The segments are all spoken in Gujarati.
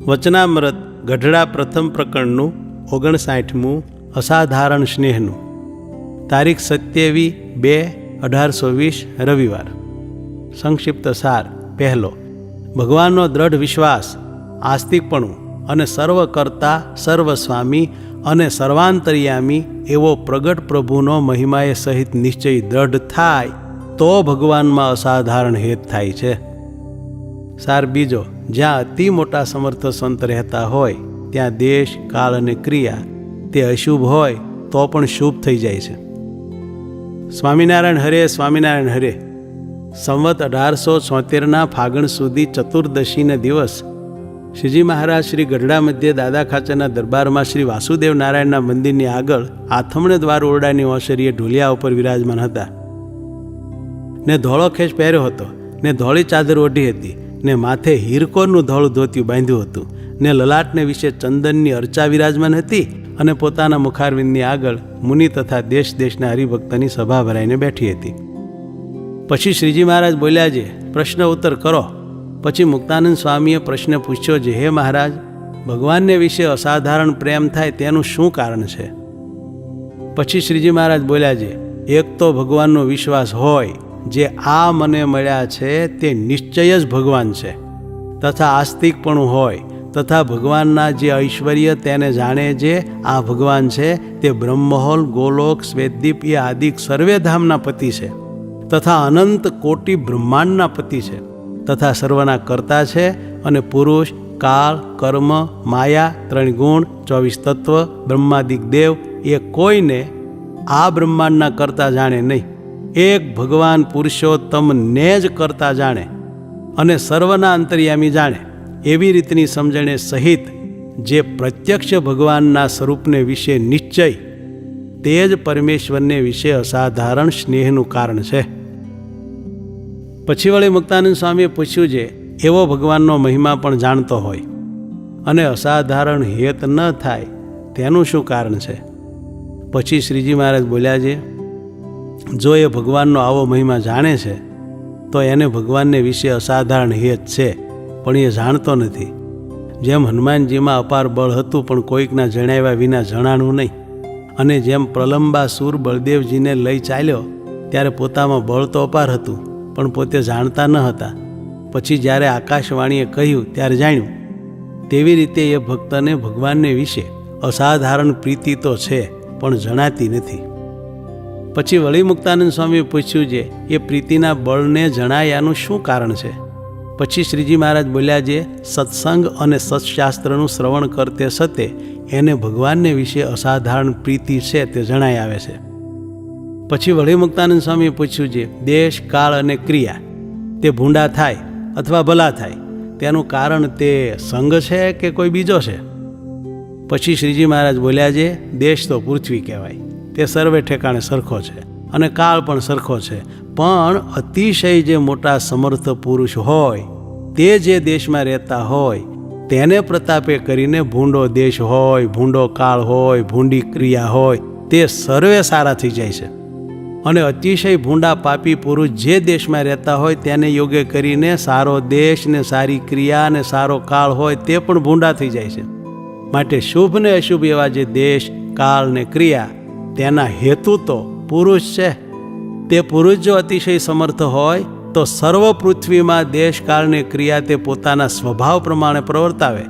વચનામૃત ગઢડા પ્રથમ પ્રકરણનું 59મું અસાધારણ સ્નેહનું. તારીખ 27/2/1820 રવિવાર. સંક્ષિપ્ત સાર. પહેલો, ભગવાનનો દ્રઢ વિશ્વાસ, આસ્તિકપણું અને સર્વકર્તા, સર્વસ્વામી અને સર્વાંતર્યામી એવો પ્રગટ પ્રભુનો મહિમાએ સહિત નિશ્ચય દ્રઢ થાય તો ભગવાનમાં અસાધારણ હેત થાય છે. સાર બીજો, જ્યાં અતિ મોટા સમર્થ સંત રહેતા હોય ત્યાં દેશ, કાળ અને ક્રિયા તે અશુભ હોય તો પણ શુભ થઈ જાય છે. સ્વામિનારાયણ હરે, સ્વામિનારાયણ હરે. સંવત 1876ના ફાગણ સુધી ચતુર્દશીને દિવસ શ્રીજી મહારાજ શ્રી ગઢડા મધ્યે દાદા ખાચરના દરબારમાં શ્રી વાસુદેવ નારાયણના મંદિરની આગળ આથમણે દ્વાર ઓરડાની ઓસરીએ ઢોલિયા ઉપર વિરાજમાન હતા ને ધોળો ખેસ પહેર્યો હતો ને ધોળી ચાદર ઓઢી હતી ને માથે હીરકોરનું ધોળું ધોતિયું બાંધ્યું હતું ને લલાટને વિશે ચંદનની અર્ચા વિરાજમાન હતી અને પોતાના મુખારવિંદની આગળ મુનિ તથા દેશ દેશના હરિભક્તની સભા ભરાઈને બેઠી હતી. પછી શ્રીજી મહારાજ બોલ્યા છે, પ્રશ્ન ઉત્તર કરો. પછી મુક્તાનંદ સ્વામીએ પ્રશ્ન પૂછ્યો છે, હે મહારાજ, ભગવાનને વિશે અસાધારણ પ્રેમ થાય તેનું શું કારણ છે? પછી શ્રીજી મહારાજ બોલ્યા છે, એક તો ભગવાનનો વિશ્વાસ હોય, જે આ મને મળ્યા છે તે નિશ્ચય જ ભગવાન છે, તથા આસ્તિકપણું હોય, તથા ભગવાનના જે ઐશ્વર્ય તેને જાણે જે આ ભગવાન છે તે બ્રહ્મહોલ, ગોલોક, શ્વેતદીપ એ આદિક સર્વેધામના પતિ છે, તથા અનંત કોટી બ્રહ્માંડના પતિ છે, તથા સર્વના કર્તા છે અને પુરુષ, કાળ, કર્મ, માયા, 3 ગુણ, 24 તત્વ, બ્રહ્માદિક દેવ એ કોઈને આ બ્રહ્માંડના કર્તા જાણે નહીં. એક ભગવાન પુરુષોત્તમને જ કરતા જાણે અને સર્વના અંતર્યામી જાણે એવી રીતની સમજણે સહિત જે પ્રત્યક્ષ ભગવાનના સ્વરૂપને વિશે નિશ્ચય, તે જ પરમેશ્વરને વિશે અસાધારણ સ્નેહનું કારણ છે. પછી વળી મુક્તાનંદ સ્વામીએ પૂછ્યું છે, એવો ભગવાનનો મહિમા પણ જાણતો હોય અને અસાધારણ હેત ન થાય તેનું શું કારણ છે? પછી શ્રીજી મહારાજ બોલ્યા છે, જો એ ભગવાનનો આવો મહિમા જાણે છે તો એને ભગવાનને વિશે અસાધારણ હેત છે, પણ એ જાણતો નથી. જેમ હનુમાનજીમાં અપાર બળ હતું પણ કોઈકના જણાવ્યા વિના જણાણું નહીં, અને જેમ પ્રલંબાસુર બળદેવજીને લઈ ચાલ્યો ત્યારે પોતામાં બળ તો અપાર હતું પણ પોતે જાણતા ન હતા, પછી જ્યારે આકાશવાણીએ કહ્યું ત્યારે જાણ્યું, તેવી રીતે એ ભક્તને ભગવાનને વિશે અસાધારણ પ્રીતિ તો છે પણ જણાતી નથી. પછી વળી મુક્તાનંદ સ્વામીએ પૂછ્યું છે, એ પ્રીતિના બળને જણાયાનું શું કારણ છે? પછી શ્રીજી મહારાજ બોલ્યા છે, સત્સંગ અને સત્શાસ્ત્રનું શ્રવણ કરતે સતે એને ભગવાનને વિશે અસાધારણ પ્રીતિ છે તે જણાય આવે છે. પછી વળી મુક્તાનંદ સ્વામીએ પૂછ્યું છે, દેશ, કાળ અને ક્રિયા તે ભૂંડા થાય અથવા ભલા થાય તેનું કારણ તે સંગ છે કે કોઈ બીજો છે? પછી શ્રીજી મહારાજ બોલ્યા છે, દેશ તો પૃથ્વી કહેવાય, તે સર્વે ઠેકાણે સરખો છે અને કાળ પણ સરખો છે, પણ અતિશય જે મોટા સમર્થ પુરુષ હોય તે જે દેશમાં રહેતા હોય તેને પ્રતાપે કરીને ભૂંડો દેશ હોય, ભૂંડો કાળ હોય, ભૂંડી ક્રિયા હોય તે સર્વે સારા થઈ જાય છે, અને અતિશય ભૂંડા પાપી પુરુષ જે દેશમાં રહેતા હોય તેને યોગ્ય કરીને સારો દેશ ને સારી ક્રિયા ને સારો કાળ હોય તે પણ ભૂંડા થઈ જાય છે. માટે શુભ ને અશુભ એવા જે દેશ, કાળ ને ક્રિયા તેના હેતુ તો પુરુષ છે. તે પુરુષ જો અતિશય સમર્થ હોય તો સર્વ પૃથ્વીમાં દેશ, કાળ ને ક્રિયા તે પોતાના સ્વભાવ પ્રમાણે પ્રવર્તાવે,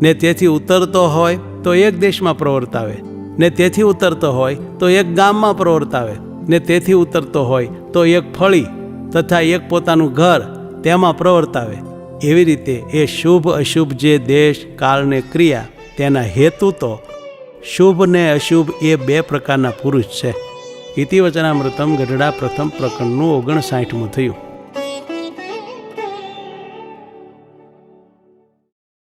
ને તેથી ઉતરતો હોય તો એક દેશમાં પ્રવર્તાવે, ને તેથી ઉતરતો હોય તો એક ગામમાં પ્રવર્તાવે, ને તેથી ઉતરતો હોય તો એક ફળી તથા એક પોતાનું ઘર તેમાં પ્રવર્તાવે. એવી રીતે એ શુભ અશુભ જે દેશ, કાળ ને ક્રિયા તેના હેતુ તો શુભ ને અશુભ એ 2 પ્રકારના પુરુષ છે. ઇતિ વચનામૃતમ ગઢડા પ્રથમ પ્રકરણનું 59મું થયું.